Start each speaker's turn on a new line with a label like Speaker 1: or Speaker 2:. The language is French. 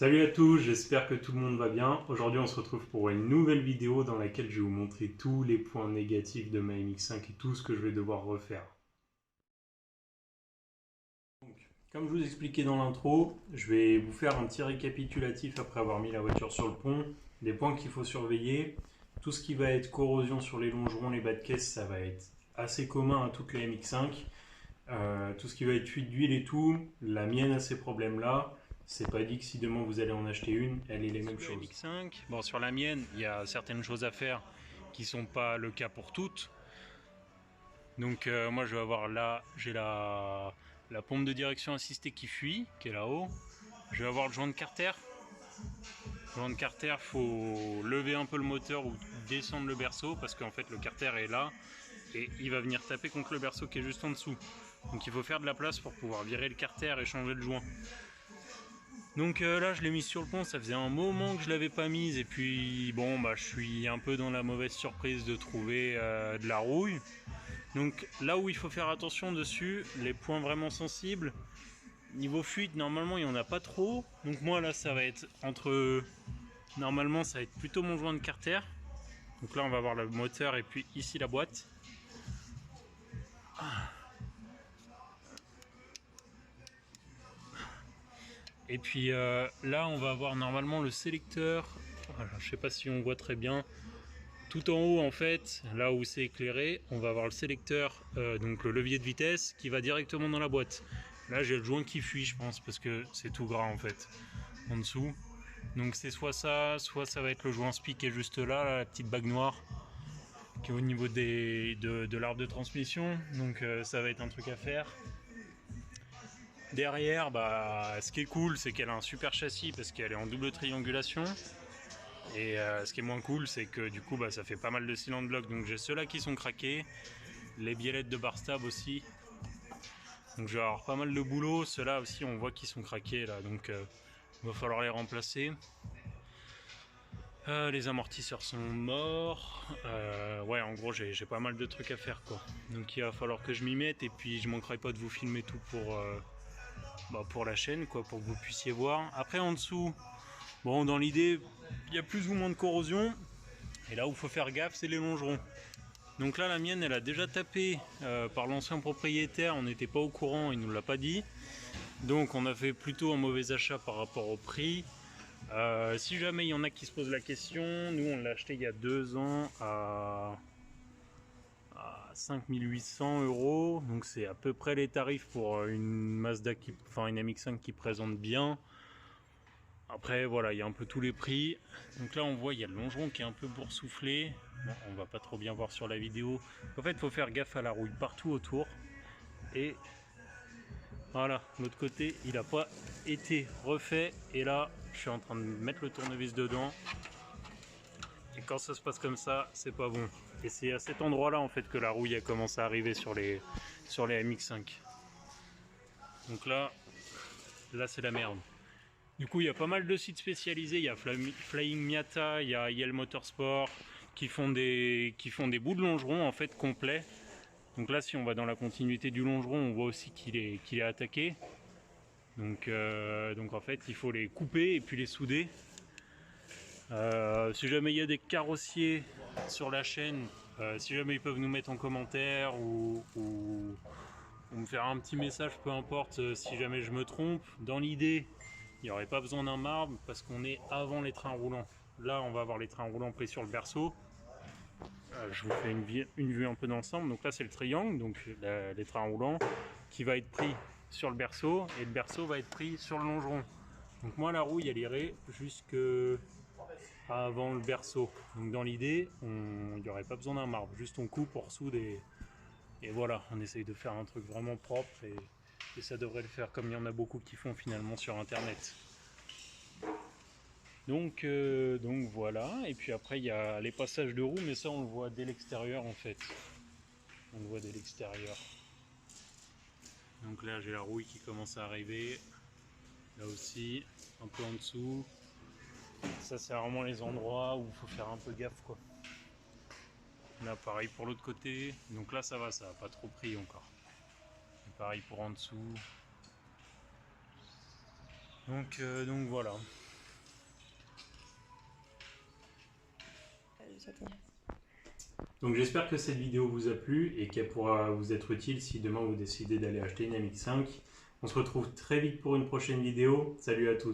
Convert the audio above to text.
Speaker 1: Salut à tous, j'espère que tout le monde va bien. Aujourd'hui on se retrouve pour une nouvelle vidéo dans laquelle je vais vous montrer tous les points négatifs de ma MX5 et tout ce que je vais devoir refaire. Donc, comme je vous expliquais dans l'intro, je vais vous faire un petit récapitulatif après avoir mis la voiture sur le pont, des points qu'il faut surveiller. Tout ce qui va être corrosion sur les longerons, les bas de caisse, ça va être assez commun à toutes les MX5. Tout ce qui va être fuite d'huile et tout, la mienne a ces problèmes-là. C'est pas dit que si demain vous allez en acheter une, elle est les mêmes choses. MX5, bon, sur la mienne, il y a certaines choses à faire qui sont pas le cas pour toutes. Donc moi je vais avoir là, j'ai la pompe de direction assistée qui fuit, qui est là-haut. Je vais avoir le joint de carter. Le joint de carter, faut lever un peu le moteur ou descendre le berceau parce qu'en fait le carter est là et il va venir taper contre le berceau qui est juste en dessous. Donc il faut faire de la place pour pouvoir virer le carter et changer le joint. Donc là je l'ai mise sur le pont, ça faisait un moment que je l'avais pas mise et puis bon bah je suis un peu dans la mauvaise surprise de trouver de la rouille. Donc là où il faut faire attention dessus, les points vraiment sensibles, niveau fuite normalement il n'y en a pas trop. Donc moi là ça va être entre, normalement ça va être plutôt mon joint de carter. Donc là on va voir le moteur et puis ici la boîte. Et puis là on va avoir normalement le sélecteur, voilà, je sais pas si on voit très bien, tout en haut en fait, là où c'est éclairé, on va avoir le sélecteur, donc le levier de vitesse qui va directement dans la boîte. Là j'ai le joint qui fuit je pense parce que c'est tout gras en fait, en dessous. Donc c'est soit ça va être le joint SPI qui est juste là, la petite bague noire qui est au niveau de l'arbre de transmission, donc ça va être un truc à faire. Derrière, bah, ce qui est cool, c'est qu'elle a un super châssis parce qu'elle est en double triangulation. Et ce qui est moins cool, c'est que du coup, bah, ça fait pas mal de cylindres blocs. Donc j'ai ceux-là qui sont craqués, les biellettes de bar stab aussi. Donc je vais avoir pas mal de boulot. Ceux-là aussi, on voit qu'ils sont craqués là, donc il va falloir les remplacer. Les amortisseurs sont morts. Ouais, en gros, j'ai pas mal de trucs à faire quoi. Donc il va falloir que je m'y mette et puis je manquerai pas de vous filmer tout pour la chaîne quoi, pour que vous puissiez voir. Après en dessous, bon dans l'idée, il y a plus ou moins de corrosion. Et là où il faut faire gaffe, c'est les longerons. Donc là la mienne elle a déjà tapé par l'ancien propriétaire, on n'était pas au courant, il nous l'a pas dit. Donc on a fait plutôt un mauvais achat par rapport au prix. Si jamais il y en a qui se posent la question, nous on l'a acheté il y a 2 ans à 5800 €. Donc c'est à peu près les tarifs pour une Mazda, enfin une MX5 qui présente bien. Après voilà, il y a un peu tous les prix. Donc là on voit il y a le longeron qui est un peu boursouflé. Bon, on va pas trop bien voir sur la vidéo. En fait il faut faire gaffe à la rouille partout autour. Et voilà, de l'autre côté il n'a pas été refait. Et là je suis en train de mettre le tournevis dedans. Et quand ça se passe comme ça, c'est pas bon. Et c'est à cet endroit là en fait que la rouille a commencé à arriver sur les MX5. Donc là c'est la merde. Du coup, il y a pas mal de sites spécialisés. Il y a Flying Miata, il y a Yale Motorsport qui font des bouts de longeron en fait complets. Donc là, si on va dans la continuité du longeron, on voit aussi qu'il est attaqué. Donc en fait, il faut les couper et puis les souder. Si jamais il y a des carrossiers sur la chaîne, si jamais ils peuvent nous mettre en commentaire ou me faire un petit message, peu importe, si jamais je me trompe. Dans l'idée, il n'y aurait pas besoin d'un marbre parce qu'on est avant les trains roulants. Là, on va avoir les trains roulants pris sur le berceau. Je vous fais une vue un peu d'ensemble. Donc là, c'est le triangle, donc les trains roulants, qui va être pris sur le berceau et le berceau va être pris sur le longeron. Donc moi, la rouille, elle irait jusque avant le berceau. Donc dans l'idée, il n'y aurait pas besoin d'un marbre. Juste on coupe, on ressoude et voilà, on essaye de faire un truc vraiment propre et ça devrait le faire comme il y en a beaucoup qui font finalement sur internet. Donc voilà, et puis après il y a les passages de roues, mais ça on le voit dès l'extérieur en fait. On le voit dès l'extérieur. Donc là j'ai la rouille qui commence à arriver, là aussi, un peu en dessous. Ça c'est vraiment les endroits où il faut faire un peu gaffe quoi. Là pareil pour l'autre côté, donc là ça va, ça n'a pas trop pris encore. Et pareil pour en dessous. Donc voilà.
Speaker 2: c'est tout.
Speaker 1: Donc j'espère que cette vidéo vous a plu et qu'elle pourra vous être utile si demain vous décidez d'aller acheter une MX5. On se retrouve très vite pour une prochaine vidéo. Salut à tous.